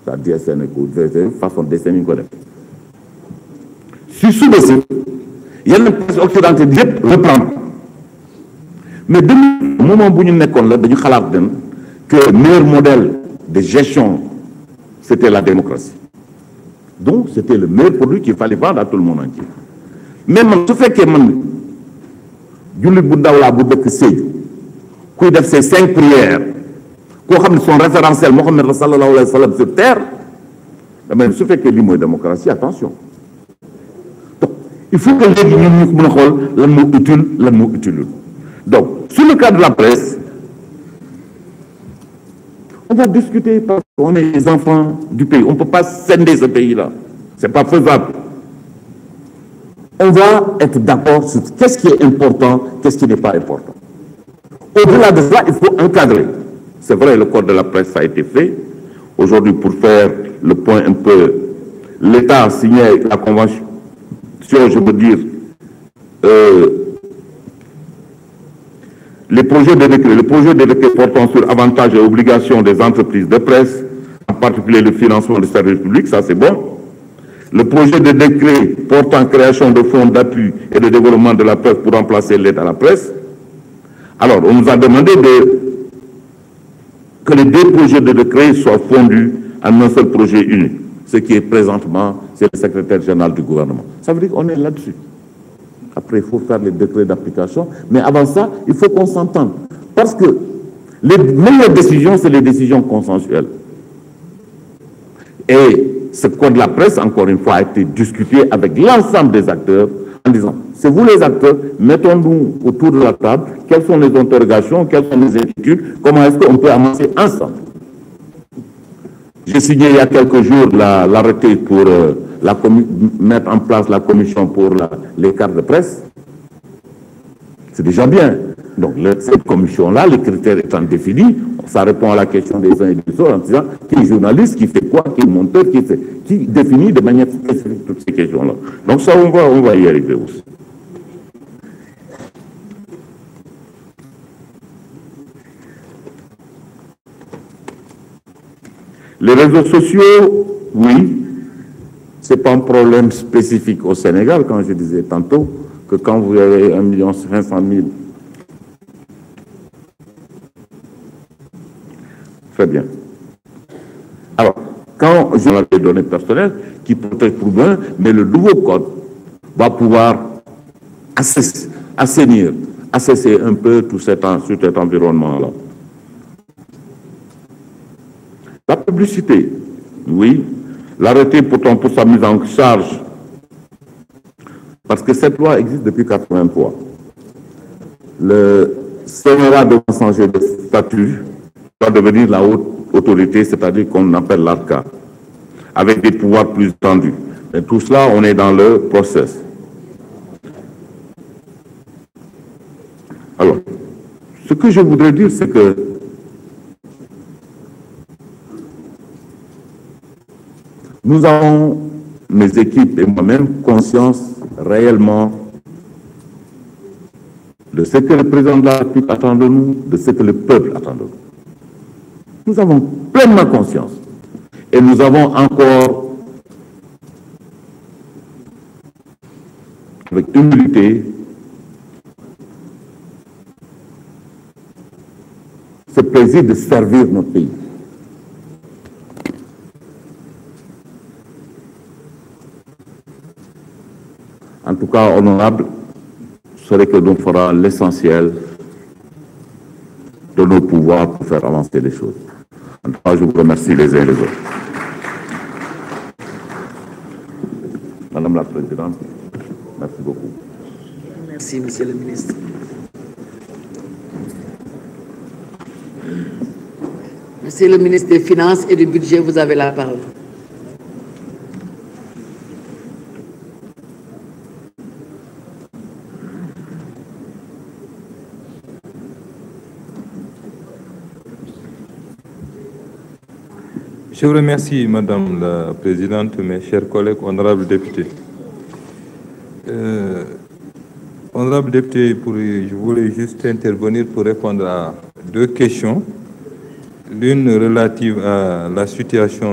c'est-à-dire c'est une façon de dessiner ko def si suba si yenn presse occidentale yëpp reprendre mais depuis le moment où nous nekkoon la dañu xalaat que le meilleur modèle de gestion c'était la démocratie donc c'était le meilleur produit qu'il fallait vendre à tout le monde entier mais man su fekkee man jullit bu ndaw laa bu dëkk Sédhiou kuy def ces 5 prières koo xam ne son référentiel Mohammed sallallahu alayhi wa sallam sur terre mais su fekkee lii mooy démocratie attention donc il faut que léegi ñun ñu mën a xool lan moo utile lan moo utile donc sur le cas de la presse on va discuter parce qu'on est les enfants du pays on ne peut pas scinder ce pays-là c'est pas faisable on va être d'accord sur qu'est-ce qui est important qu'est-ce qui n'est pas important au-delà de ça il faut encadrer c'est vrai le code de la presse a été fait aujourd'hui pour faire le point un peu l'État a signé la convention je veux dire le projet de décret portant sur avantages et obligations des entreprises de presse, en particulier le financement du service public, ça c'est bon. Le projet de décret portant création de fonds d'appui et de développement de la presse pour remplacer l'aide à la presse. Alors, on nous a demandé que les 2 projets de décret soient fondus en un seul projet unique. Ce qui est présentement, c'est le secrétaire général du gouvernement. Ça veut dire qu'on est là-dessus. Après, il faut faire les décrets d'application. Mais avant ça, il faut qu'on s'entende. Parce que les meilleures décisions, c'est les décisions consensuelles. Et ce code de la presse, encore une fois, a été discuté avec l'ensemble des acteurs en disant, c'est vous les acteurs, mettons-nous autour de la table, quelles sont les interrogations, quelles sont les inquiétudes, comment est-ce qu'on peut avancer ensemble. J'ai signé il y a quelques jours l'arrêté pour mettre en place la commission pour les cartes de presse. C'est déjà bien. Donc cette commission-là, les critères étant définis, ça répond à la question des uns et des autres en disant qui est journaliste, qui fait quoi, qui est monteur, qui définit de manière spécifique toutes ces questions-là. Donc ça, on va y arriver aussi. Les réseaux sociaux, oui, ce n'est pas un problème spécifique au Sénégal, quand je disais tantôt que quand vous avez 1 500 000, très bien. Alors, quand je les données personnelles qui protègent pour bien, mais le nouveau code va pouvoir assainir, assesser un peu tout cet environnement-là. La publicité, oui. L'arrêté pourtant pour sa mise en charge, parce que cette loi existe depuis 1983. Le CNRA doit changer de statut, doit devenir la haute autorité, c'est-à-dire qu'on appelle l'ARCA, avec des pouvoirs plus tendus. Et tout cela, on est dans le process. Alors, ce que je voudrais dire, c'est que nous avons, mes équipes et moi-même, conscience réellement de ce que le président de la République attend de nous, de ce que le peuple attend de nous. Nous avons pleinement conscience. Et nous avons encore, avec humilité, ce plaisir de servir notre pays. En tout cas, honorable, serait que nous ferons l'essentiel de nos pouvoirs pour faire avancer les choses. En tout cas, je vous remercie les uns et les autres. Madame la Présidente, merci beaucoup. Merci, Monsieur le ministre. Monsieur le ministre des Finances et du Budget, vous avez la parole. Je vous remercie, Madame la Présidente, mes chers collègues, honorables députés. Honorables députés, je voulais juste intervenir pour répondre à 2 questions. L'une relative à la situation